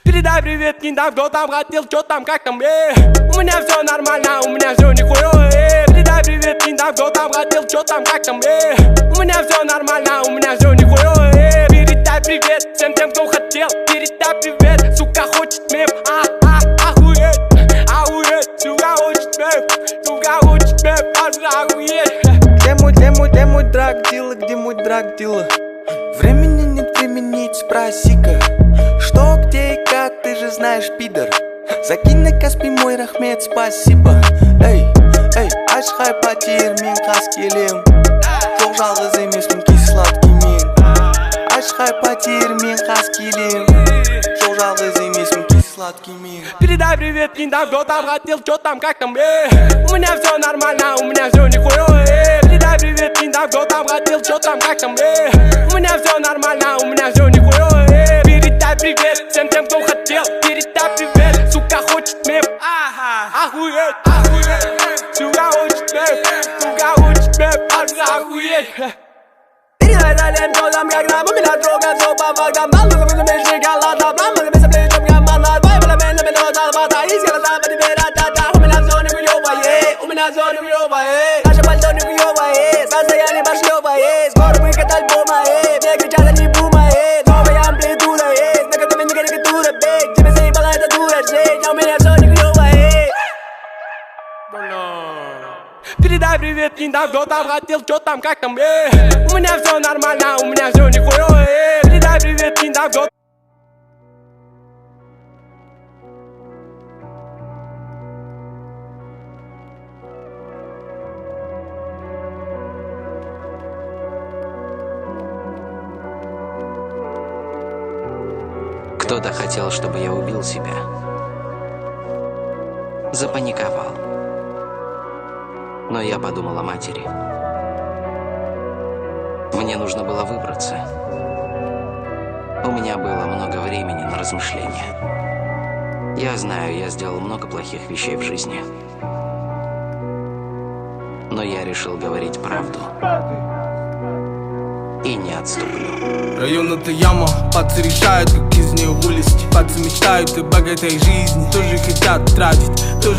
Передай привет, не там, кто там хотел, что там, как там, У меня все нормально, у меня все нихуя, Передай привет, не там, кто там хотел, что там, как там, У меня все нормально, у меня все нихуя, Передай привет всем тем, кто хотел. Передай привет, сука хочет мем, охуеть, охуеть, сука хочет мем, сука хочет мем, охуеть. Где мой драг-дилер, где мой драг-дилер? Времени нет, времени, спроси-ка, что, где и как, ты же знаешь, пидор. Закинь на Каспий мой рахмет, спасибо. Эй, ашхай потер мен қас келем. Жоқ жалғыз емеспін кей сладкий мен. Ашхай потер мен қас келем. Жоқ жалғыз емеспін кей сладкий мен. Передай привет, не там, кто там хотел, что там, как там, У меня все нормально, у меня все нихуя, Передай привет, не там, кто там хотел, что там, как там, У меня все нормально, у меня все нихуя, Передай привет всем тем, кто хотел. Передай привет, сука хочет мем, охуеть, охуеть, сука хочет мем, сука хочет мем, охуеть. Передай далее, кто там, как нам, у меня трогает все по фактам. Нам нужно быть меньше галата, нам нужно быть плечом гаммана. Твои параметры, меня залпата, и сила там, теперь ата-та. У меня все нихуёвое, у меня все нихуёвое. Наше пальто нихуёвое, состояние пошлёвое. Скоро выход альбома, мне кричат, не бумает. Новая амплитуда есть, на которой не карикатура, бей. Тебе заебала эта дура, жить, а у меня все нихуёвое. Передай привет, не там, кто там хотел, что там, как там, У меня все нормально, у меня все нихуя, Передай привет, не там, кто. Кто-то хотел, чтобы я убил себя. Запаниковал. Но я подумал о матери. Мне нужно было выбраться. У меня было много времени на размышления. Я знаю, я сделал много плохих вещей в жизни. Но я решил говорить правду. И не отступлю. Район это яма, пацы решают, как из нее вылезти. Пацы мечтают о богатой жизни, тоже хотят тратить, тоже